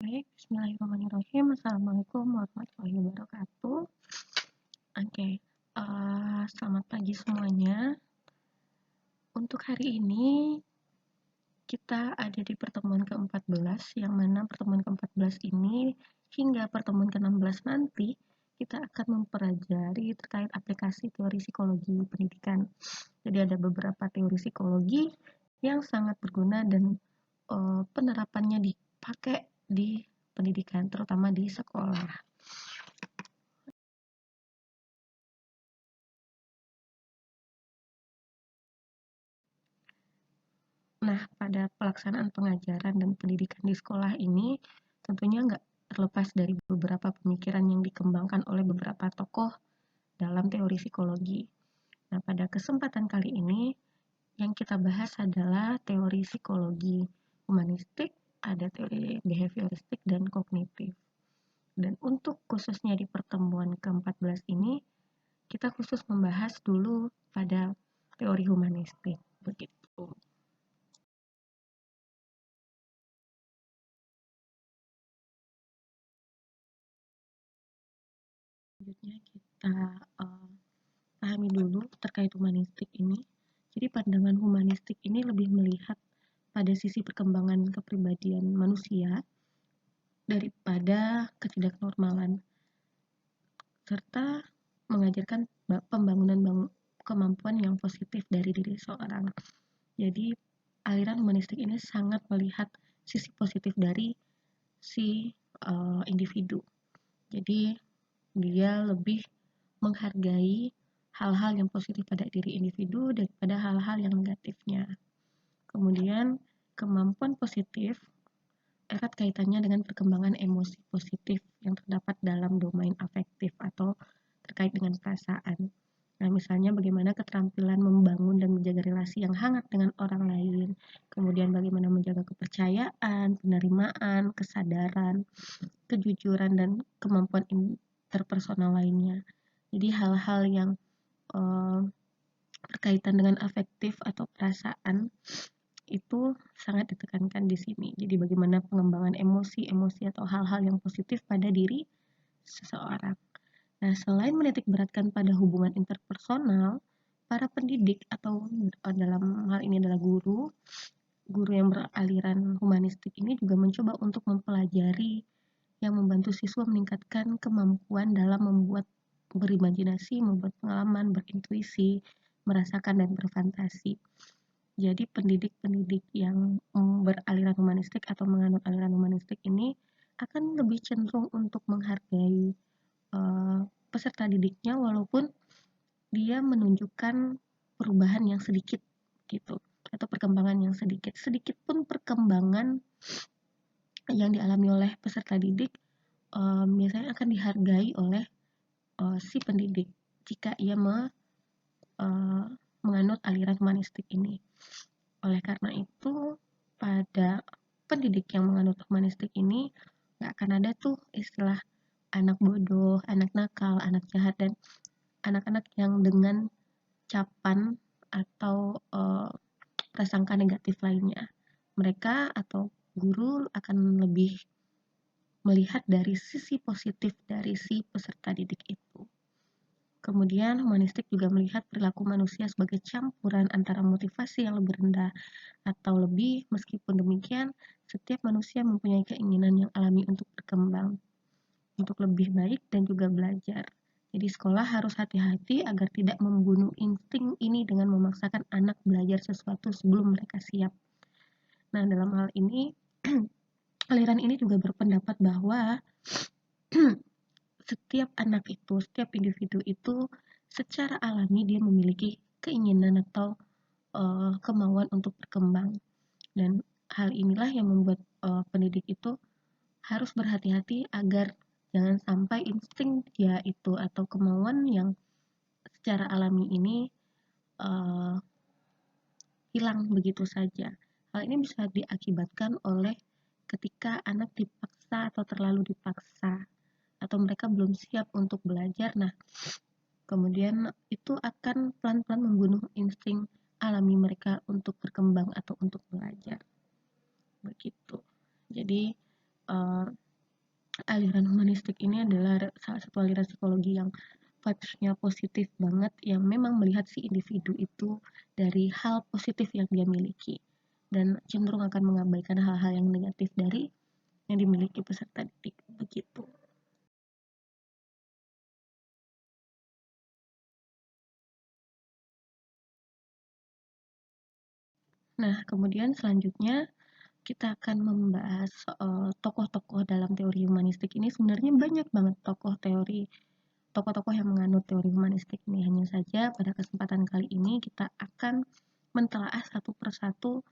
Baik, bismillahirrahmanirrahim. Assalamualaikum warahmatullahi wabarakatuh. Oke, selamat pagi semuanya. Untuk hari ini kita ada di pertemuan ke-14, yang mana pertemuan ke-14 ini hingga pertemuan ke-16 nanti kita akan mempelajari terkait aplikasi teori psikologi pendidikan. Jadi ada beberapa teori psikologi yang sangat berguna dan penerapannya dipakai di pendidikan, terutama di sekolah. Nah, pada pelaksanaan pengajaran dan pendidikan di sekolah ini tentunya nggak terlepas dari beberapa pemikiran yang dikembangkan oleh beberapa tokoh dalam teori psikologi. Nah, pada kesempatan kali ini yang kita bahas adalah teori psikologi humanistik, ada teori behavioristik dan kognitif. Dan untuk khususnya di pertemuan ke-14 ini, kita khusus membahas dulu pada teori humanistik, begitu. Selanjutnya kita pahami dulu terkait humanistik ini. Jadi pandangan humanistik ini lebih melihat pada sisi perkembangan kepribadian manusia daripada ketidaknormalan, serta mengajarkan pembangunan kemampuan yang positif dari diri seorang. Jadi aliran humanistik ini sangat melihat sisi positif dari si individu. Jadi dia lebih menghargai hal-hal yang positif pada diri individu daripada hal-hal yang negatifnya. Kemudian kemampuan positif erat kaitannya dengan perkembangan emosi positif yang terdapat dalam domain afektif atau terkait dengan perasaan. Nah, misalnya bagaimana keterampilan membangun dan menjaga relasi yang hangat dengan orang lain, kemudian bagaimana menjaga kepercayaan, penerimaan, kesadaran, kejujuran, dan kemampuan interpersonal lainnya. Jadi hal-hal yang berkaitan dengan afektif atau perasaan itu sangat ditekankan di sini. Jadi bagaimana pengembangan emosi atau hal-hal yang positif pada diri seseorang. Nah, selain menitik beratkan pada hubungan interpersonal, para pendidik atau dalam hal ini adalah guru yang beraliran humanistik ini juga mencoba untuk mempelajari yang membantu siswa meningkatkan kemampuan dalam berimajinasi, membuat pengalaman, berintuisi, merasakan dan berfantasi. Jadi pendidik-pendidik yang beraliran humanistik atau menganut aliran humanistik ini akan lebih cenderung untuk menghargai peserta didiknya walaupun dia menunjukkan perubahan yang sedikit gitu atau perkembangan yang sedikit pun perkembangan yang dialami oleh peserta didik biasanya akan dihargai oleh si pendidik jika ia menganut aliran humanistik ini. Oleh karena itu, pada pendidik yang menganut humanistik ini nggak akan ada tuh istilah anak bodoh, anak nakal, anak jahat, dan anak-anak yang dengan capan atau prasangka negatif lainnya. Mereka atau guru akan lebih melihat dari sisi positif dari si peserta didik itu. Kemudian humanistik juga melihat perilaku manusia sebagai campuran antara motivasi yang lebih rendah atau lebih. Meskipun demikian, setiap manusia mempunyai keinginan yang alami untuk berkembang, untuk lebih baik dan juga belajar. Jadi sekolah harus hati-hati agar tidak membunuh insting ini dengan memaksakan anak belajar sesuatu sebelum mereka siap. Nah, dalam hal ini aliran ini juga berpendapat bahwa setiap anak itu, setiap individu itu secara alami dia memiliki keinginan atau kemauan untuk berkembang. Dan hal inilah yang membuat pendidik itu harus berhati-hati agar jangan sampai insting dia itu atau kemauan yang secara alami ini hilang begitu saja. Hal ini bisa diakibatkan oleh ketika anak dipaksa atau terlalu dipaksa atau mereka belum siap untuk belajar. Nah, kemudian itu akan pelan-pelan membunuh insting alami mereka untuk berkembang atau untuk belajar. Begitu. Jadi humanistik ini adalah salah satu aliran psikologi yang vibes-nya positif banget, yang memang melihat si individu itu dari hal positif yang dia miliki dan cenderung akan mengabaikan hal-hal yang negatif dari yang dimiliki peserta didik, begitu. Nah, kemudian selanjutnya kita akan membahas tokoh-tokoh dalam teori humanistik ini. Sebenarnya banyak banget tokoh-tokoh yang menganut teori humanistik ini. Hanya saja pada kesempatan kali ini kita akan mentelaah satu persatu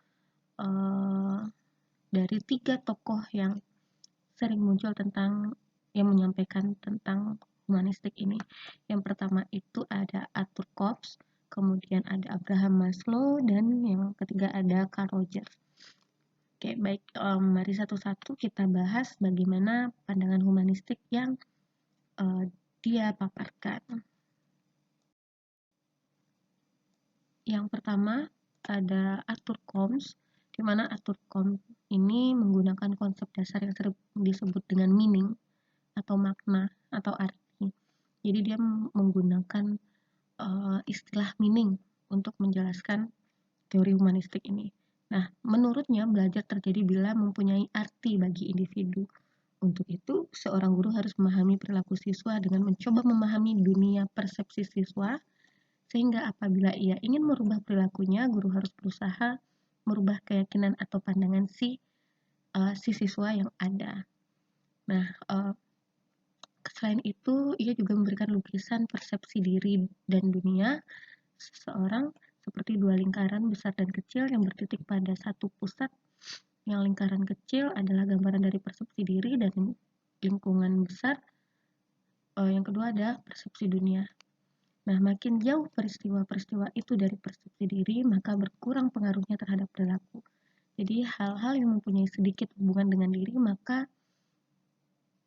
dari 3 tokoh yang sering muncul yang menyampaikan tentang humanistik ini. Yang pertama itu ada Arthur Kops, kemudian ada Abraham Maslow, dan yang ketiga ada Carl Rogers. Oke, baik, mari satu-satu kita bahas bagaimana pandangan humanistik yang dia paparkan. Yang pertama ada Arthur Koms, di mana Arthur Koms ini menggunakan konsep dasar yang sering disebut dengan meaning atau makna atau arti. Jadi dia menggunakan istilah meaning untuk menjelaskan teori humanistik ini. Nah, menurutnya belajar terjadi bila mempunyai arti bagi individu. Untuk itu, seorang guru harus memahami perilaku siswa dengan mencoba memahami dunia persepsi siswa, sehingga apabila ia ingin merubah perilakunya, guru harus berusaha merubah keyakinan atau pandangan si siswa yang ada. Nah, selain itu, ia juga memberikan lukisan persepsi diri dan dunia seseorang seperti 2 lingkaran besar dan kecil yang bertitik pada satu pusat. Yang lingkaran kecil adalah gambaran dari persepsi diri, dan lingkungan besar yang kedua ada persepsi dunia. Nah, makin jauh peristiwa-peristiwa itu dari persepsi diri, maka berkurang pengaruhnya terhadap perilaku. Jadi, hal-hal yang mempunyai sedikit hubungan dengan diri, maka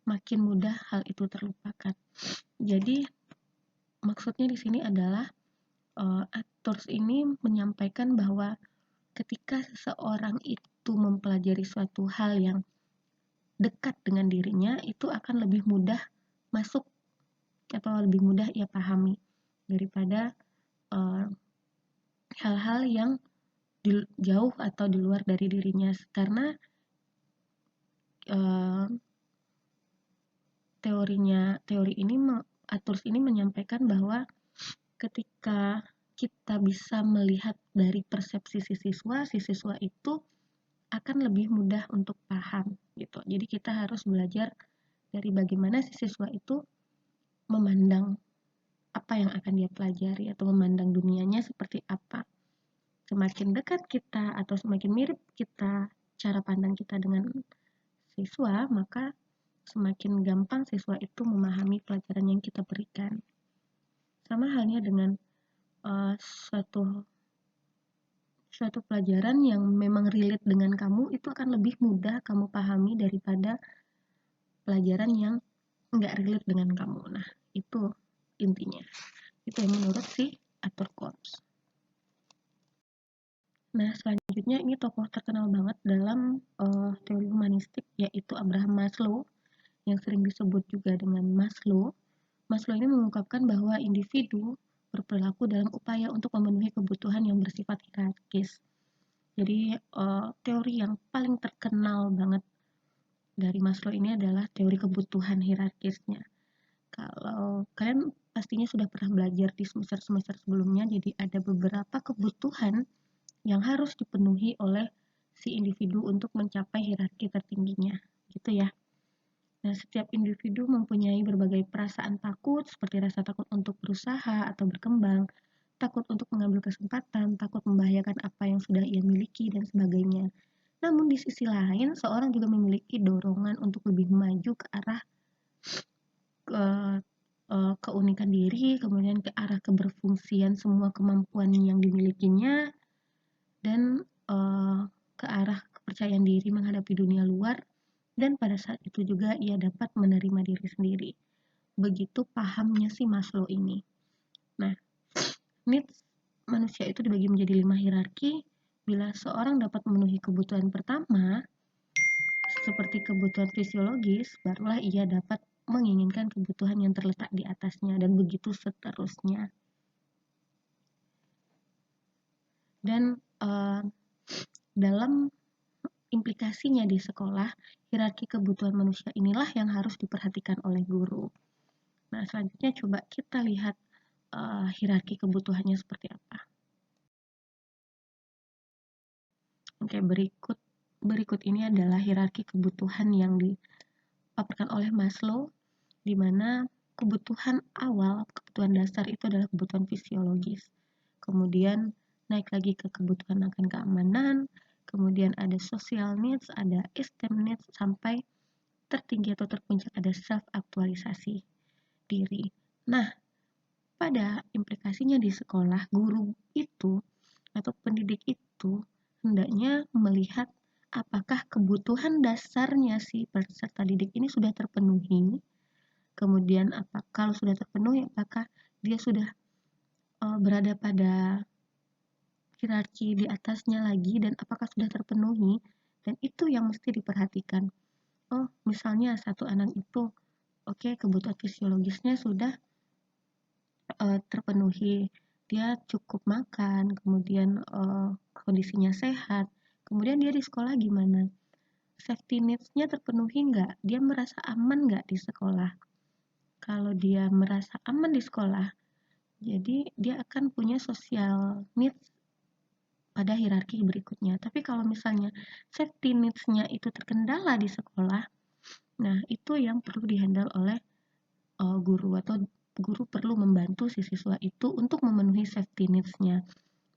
makin mudah hal itu terlupakan. Jadi, maksudnya di sini adalah Arthur ini menyampaikan bahwa ketika seseorang itu mempelajari suatu hal yang dekat dengan dirinya, itu akan lebih mudah masuk atau lebih mudah ia pahami daripada hal-hal yang jauh atau di luar dari dirinya, karena teori ini Arthur ini menyampaikan bahwa ketika kita bisa melihat dari persepsi si siswa itu akan lebih mudah untuk paham gitu. Jadi kita harus belajar dari bagaimana si siswa itu memandang apa yang akan dia pelajari atau memandang dunianya seperti apa. Semakin dekat kita atau semakin mirip kita cara pandang kita dengan siswa, maka semakin gampang siswa itu memahami pelajaran yang kita berikan. Sama halnya dengan suatu pelajaran yang memang relate dengan kamu, itu akan lebih mudah kamu pahami daripada pelajaran yang nggak relate dengan kamu. Nah, itu intinya. Itu yang menurut si Arthur Kops. Nah, selanjutnya ini tokoh terkenal banget dalam teori humanistik, yaitu Abraham Maslow, yang sering disebut juga dengan Maslow. Maslow ini mengungkapkan bahwa individu berperilaku dalam upaya untuk memenuhi kebutuhan yang bersifat hierarkis. Jadi, teori yang paling terkenal banget dari Maslow ini adalah teori kebutuhan hierarkisnya. Kalau kalian pastinya sudah pernah belajar di semester-semester sebelumnya, jadi ada beberapa kebutuhan yang harus dipenuhi oleh si individu untuk mencapai hierarki tertingginya, gitu ya. Nah, setiap individu mempunyai berbagai perasaan takut, seperti rasa takut untuk berusaha atau berkembang, takut untuk mengambil kesempatan, takut membahayakan apa yang sudah ia miliki, dan sebagainya. Namun di sisi lain, seorang juga memiliki dorongan untuk lebih maju ke arah keunikan diri, kemudian ke arah keberfungsian semua kemampuan yang dimilikinya, dan ke arah kepercayaan diri menghadapi dunia luar, dan pada saat itu juga ia dapat menerima diri sendiri. Begitu pahamnya si Maslow ini. Nah, needs manusia itu dibagi menjadi 5 hierarki. Bila seorang dapat memenuhi kebutuhan pertama, seperti kebutuhan fisiologis, barulah ia dapat menginginkan kebutuhan yang terletak di atasnya, dan begitu seterusnya. Dan dalam implikasinya di sekolah, hierarki kebutuhan manusia inilah yang harus diperhatikan oleh guru. Nah, selanjutnya coba kita lihat hierarki kebutuhannya seperti apa. Oke, berikut ini adalah hierarki kebutuhan yang dipaparkan oleh Maslow, di mana kebutuhan awal, kebutuhan dasar itu adalah kebutuhan fisiologis. Kemudian naik lagi ke kebutuhan akan keamanan, kemudian ada social needs, ada esteem needs, sampai tertinggi atau terpuncak ada self-aktualisasi diri. Nah, pada implikasinya di sekolah, guru itu atau pendidik itu hendaknya melihat apakah kebutuhan dasarnya si peserta didik ini sudah terpenuhi. Kemudian kalau sudah terpenuhi, apakah dia sudah berada pada hierarki di atasnya lagi, dan apakah sudah terpenuhi, dan itu yang mesti diperhatikan. Oh, misalnya satu anak itu kebutuhan fisiologisnya sudah terpenuhi, dia cukup makan, kemudian kondisinya sehat, kemudian dia di sekolah gimana? Safety needs-nya terpenuhi nggak? Dia merasa aman nggak di sekolah? Kalau dia merasa aman di sekolah, jadi dia akan punya social needs pada hierarki berikutnya. Tapi kalau misalnya safety needs-nya itu terkendala di sekolah, nah itu yang perlu dihandle oleh guru, atau guru perlu membantu si siswa itu untuk memenuhi safety needs-nya.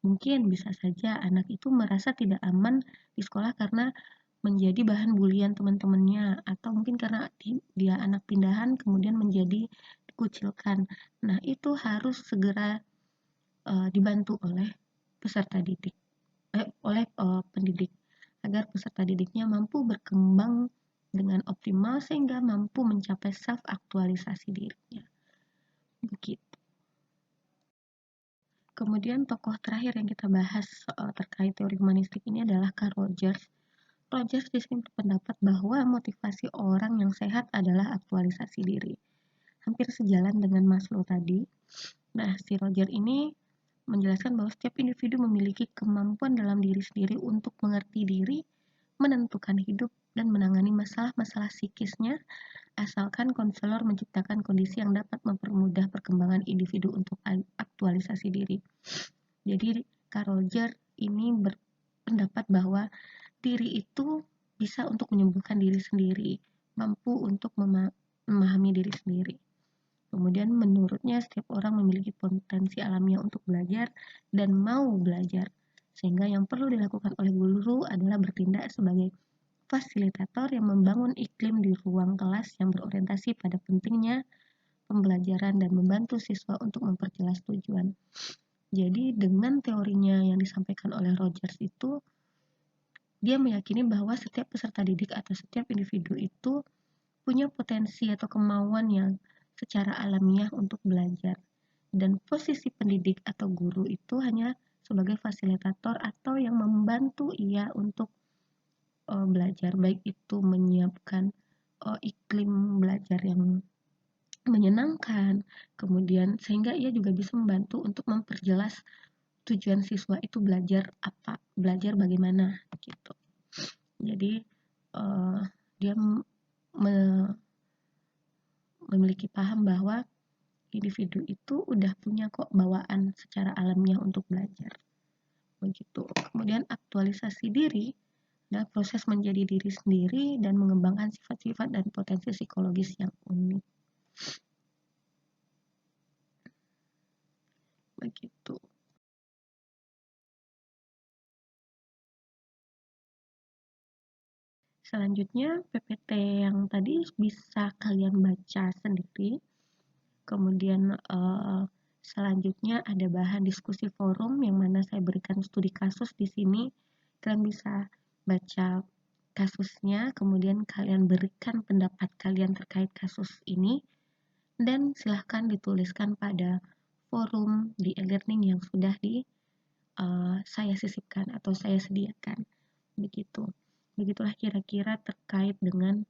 Mungkin bisa saja anak itu merasa tidak aman di sekolah karena menjadi bahan bulian teman-temannya, atau mungkin karena dia anak pindahan kemudian menjadi dikucilkan. Nah, itu harus segera dibantu oleh peserta didik, oleh pendidik, agar peserta didiknya mampu berkembang dengan optimal sehingga mampu mencapai self-aktualisasi dirinya. Begitu. Kemudian tokoh terakhir yang kita bahas terkait teori humanistik ini adalah Carl Rogers. Rogers di sini berpendapat bahwa motivasi orang yang sehat adalah aktualisasi diri. Hampir sejalan dengan Maslow tadi. Nah, si Roger ini menjelaskan bahwa setiap individu memiliki kemampuan dalam diri sendiri untuk mengerti diri, menentukan hidup, dan menangani masalah-masalah psikisnya, asalkan konselor menciptakan kondisi yang dapat mempermudah perkembangan individu untuk aktualisasi diri. Jadi, Carl Roger ini berpendapat bahwa diri itu bisa untuk menyembuhkan diri sendiri, mampu untuk memahami diri sendiri. Kemudian menurutnya setiap orang memiliki potensi alamiah untuk belajar dan mau belajar, sehingga yang perlu dilakukan oleh guru adalah bertindak sebagai fasilitator yang membangun iklim di ruang kelas yang berorientasi pada pentingnya pembelajaran dan membantu siswa untuk memperjelas tujuan. Jadi dengan teorinya yang disampaikan oleh Rogers itu, dia meyakini bahwa setiap peserta didik atau setiap individu itu punya potensi atau kemauan yang secara alamiah untuk belajar. Dan posisi pendidik atau guru itu hanya sebagai fasilitator atau yang membantu ia untuk belajar, baik itu menyiapkan iklim belajar yang menyenangkan, kemudian sehingga ia juga bisa membantu untuk memperjelas tujuan siswa itu belajar apa, belajar bagaimana gitu. Jadi dia memiliki paham bahwa individu itu udah punya kok bawaan secara alamiah untuk belajar. Begitu. Kemudian aktualisasi diri adalah proses menjadi diri sendiri dan mengembangkan sifat-sifat dan potensi psikologis yang unik. Begitu. Selanjutnya PPT yang tadi bisa kalian baca sendiri. Kemudian selanjutnya ada bahan diskusi forum yang mana saya berikan studi kasus di sini. Kalian bisa baca kasusnya, kemudian kalian berikan pendapat kalian terkait kasus ini, dan silahkan dituliskan pada forum di e-learning yang sudah saya sisipkan atau saya sediakan. Begitulah kira-kira terkait dengan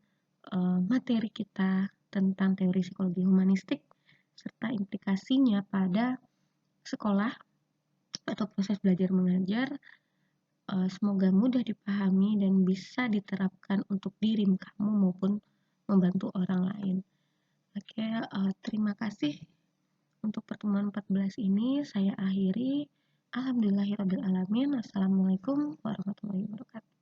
materi kita tentang teori psikologi humanistik serta implikasinya pada sekolah atau proses belajar mengajar. Semoga mudah dipahami dan bisa diterapkan untuk diri kamu maupun membantu orang lain. Oke, terima kasih untuk pertemuan 14 ini. Saya akhiri. Alhamdulillahirabbil alamin. Assalamualaikum warahmatullahi wabarakatuh.